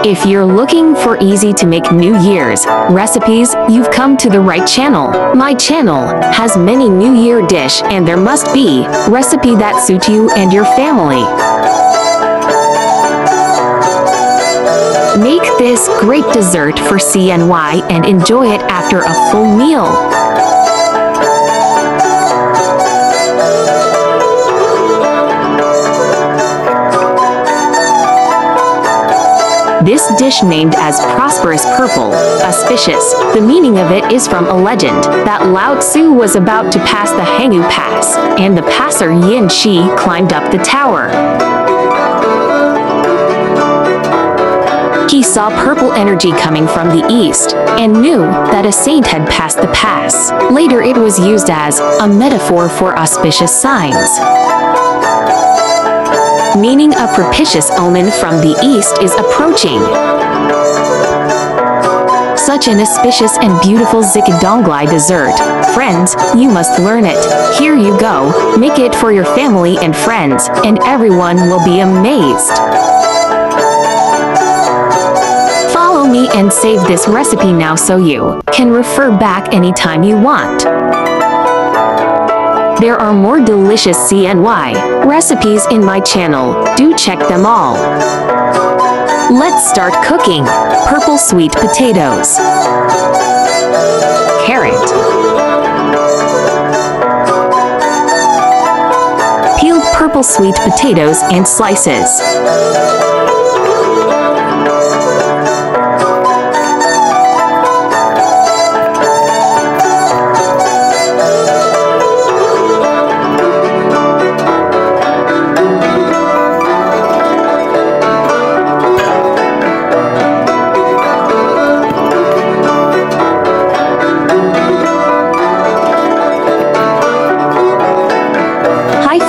If you're looking for easy to make New Year's recipes, you've come to the right channel. My channel has many New Year dish and there must be recipe that suit you and your family. Make this great dessert for CNY and enjoy it after a full meal. This dish named as prosperous purple, auspicious. The meaning of it is from a legend that Lao Tzu was about to pass the Hangu Pass, and the passer Yin Shi climbed up the tower. He saw purple energy coming from the east, and knew that a saint had passed the pass. Later it was used as a metaphor for auspicious signs, meaning a propitious omen from the east is approaching. Such an auspicious and beautiful zikadonglai dessert. Friends, you must learn it. Here you go, make it for your family and friends, and everyone will be amazed. Follow me and save this recipe now so you can refer back anytime you want. There are more delicious CNY recipes in my channel. Do check them all. Let's start cooking. Purple sweet potatoes, carrot, peeled purple sweet potatoes and slices,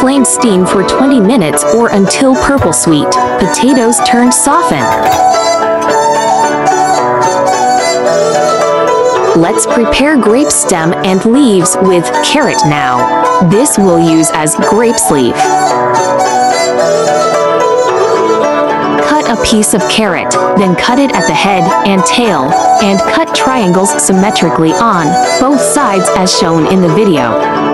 flame steam for 20 minutes or until purple sweet potatoes turn soften. Let's prepare grape stem and leaves with carrot now. This we'll use as grape sleeve. Cut a piece of carrot, then cut it at the head and tail, and cut triangles symmetrically on both sides as shown in the video.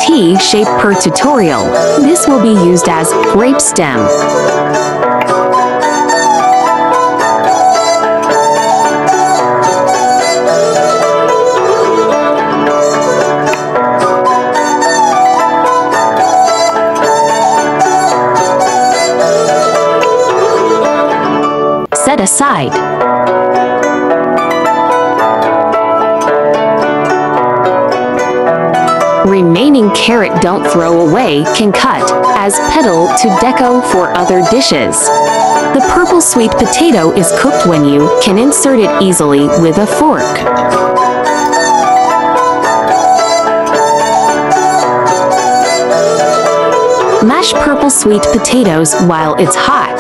T shape per tutorial. This will be used as grape stem. Set aside. Remaining carrot don't throw away, can cut as petal to deco for other dishes. The purple sweet potato is cooked when you can insert it easily with a fork. Mash purple sweet potatoes while it's hot.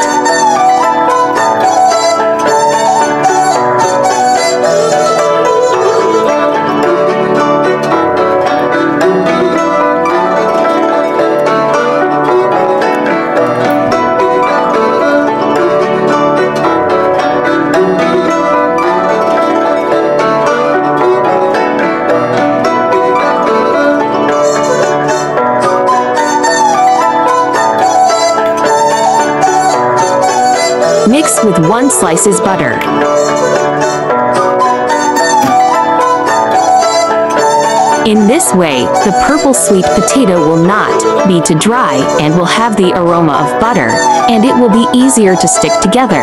Mix with 1 slices butter. In this way, the purple sweet potato will not be too dry and will have the aroma of butter, and it will be easier to stick together.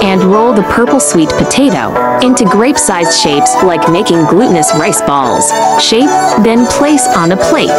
And roll the purple sweet potato into grape-sized shapes like making glutinous rice balls. Shape, then place on a plate.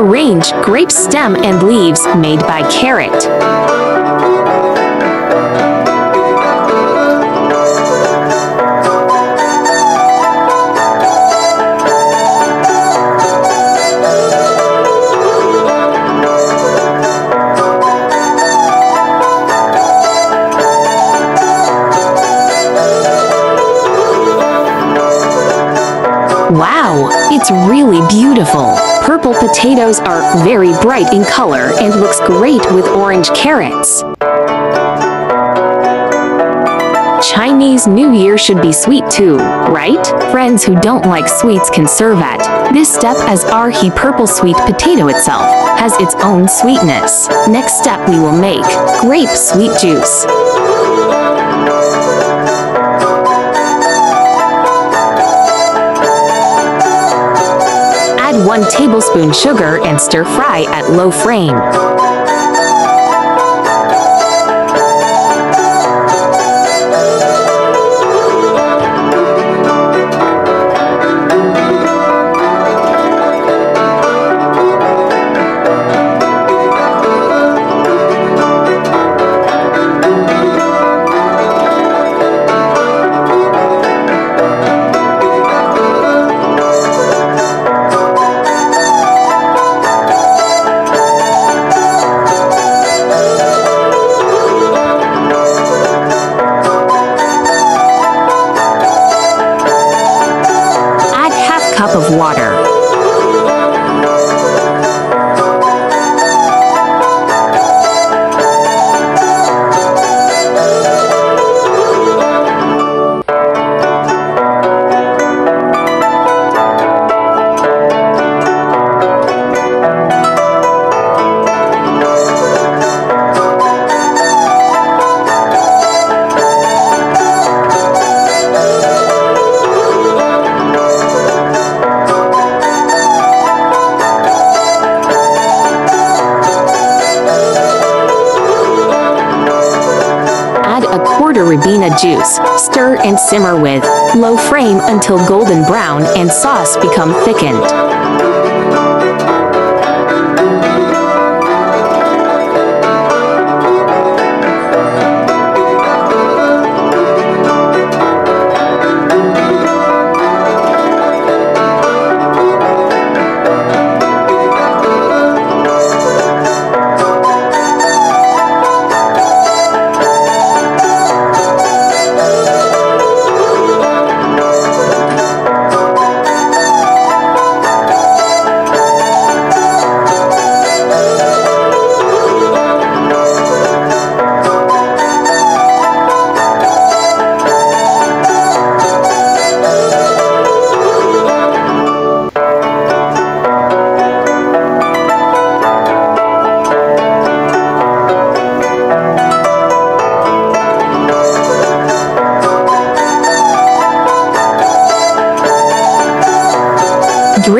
Arrange grape stem and leaves made by carrot. Wow, it's really beautiful. Purple potatoes are very bright in color and looks great with orange carrots. Chinese New Year should be sweet too, right? Friends who don't like sweets can serve at this step, as our purple sweet potato itself has its own sweetness. Next step, we will make grape sweet juice. Add 1 tablespoon sugar and stir fry at low flame. Cup of water. Ribena juice. Stir and simmer with low flame until golden brown and sauce become thickened.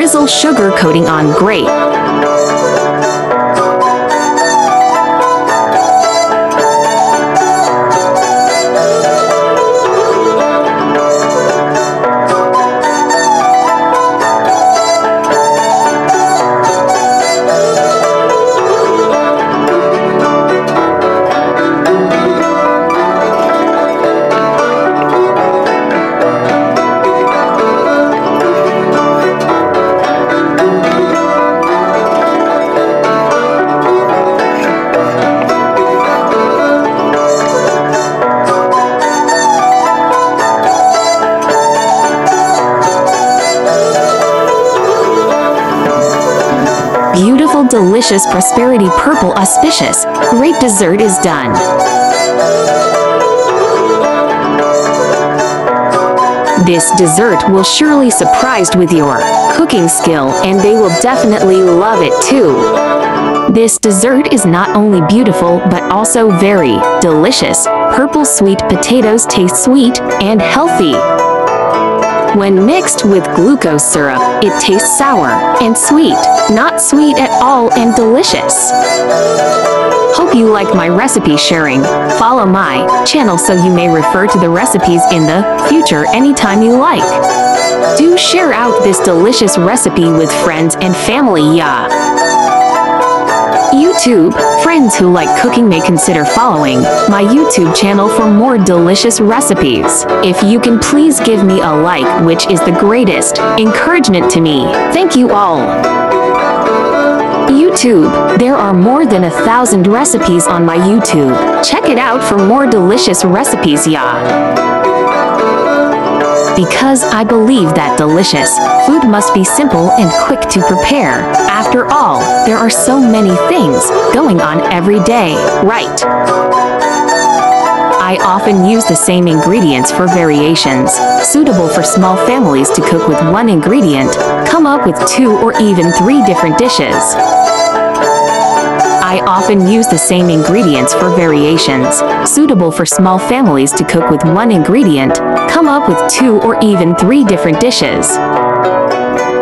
drizzle sugar coating on. Great! Beautiful, delicious, prosperity, purple, auspicious. Great dessert is done. This dessert will surely surprise with your cooking skill, and they will definitely love it too. This dessert is not only beautiful but also very delicious. Purple sweet potatoes taste sweet and healthy. When mixed with glucose syrup, it tastes sour and sweet, not sweet at all, and delicious. Hope you like my recipe sharing. Follow my channel so you may refer to the recipes in the future anytime you like. Do share out this delicious recipe with friends and family, yeah. YouTube, friends who like cooking may consider following my YouTube channel for more delicious recipes. If you can please give me a like, which is the greatest encouragement to me. Thank you all. YouTube, there are more than 1,000 recipes on my YouTube. Check it out for more delicious recipes, yeah. Because I believe that delicious food must be simple and quick to prepare. After all, there are so many things going on every day, right? I often use the same ingredients for variations, suitable for small families to cook with one ingredient, come up with 2 or even 3 different dishes. I often use the same ingredients for variations, suitable for small families to cook with one ingredient, come up with 2 or even 3 different dishes.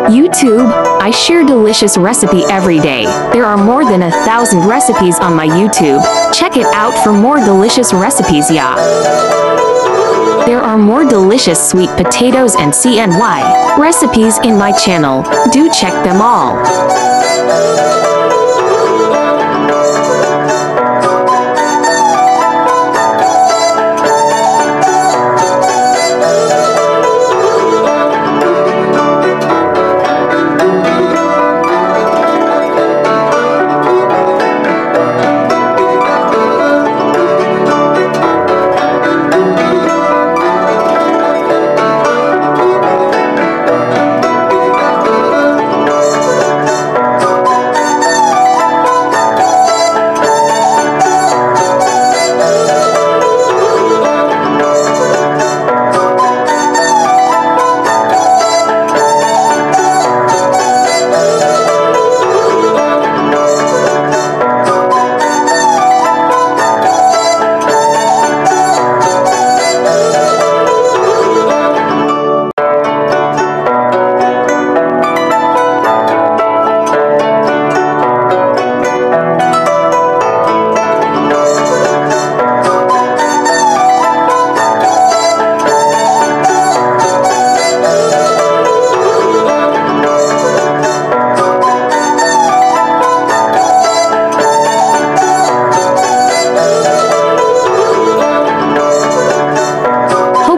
YouTube, I share delicious recipe every day. There are more than 1,000 recipes on my YouTube. Check it out for more delicious recipes, yeah. There are more delicious sweet potatoes and CNY recipes in my channel. Do check them all.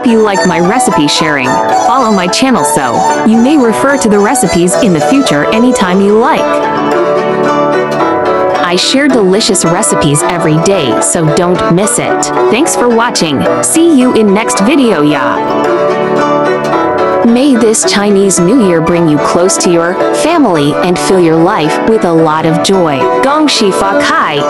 You like my recipe sharing. Follow my channel so you may refer to the recipes in the future anytime you like. I share delicious recipes every day, so don't miss it. Thanks for watching. See you in next video, yeah. May this Chinese New Year bring you close to your family and fill your life with a lot of joy. Gong Xi Fa Kai.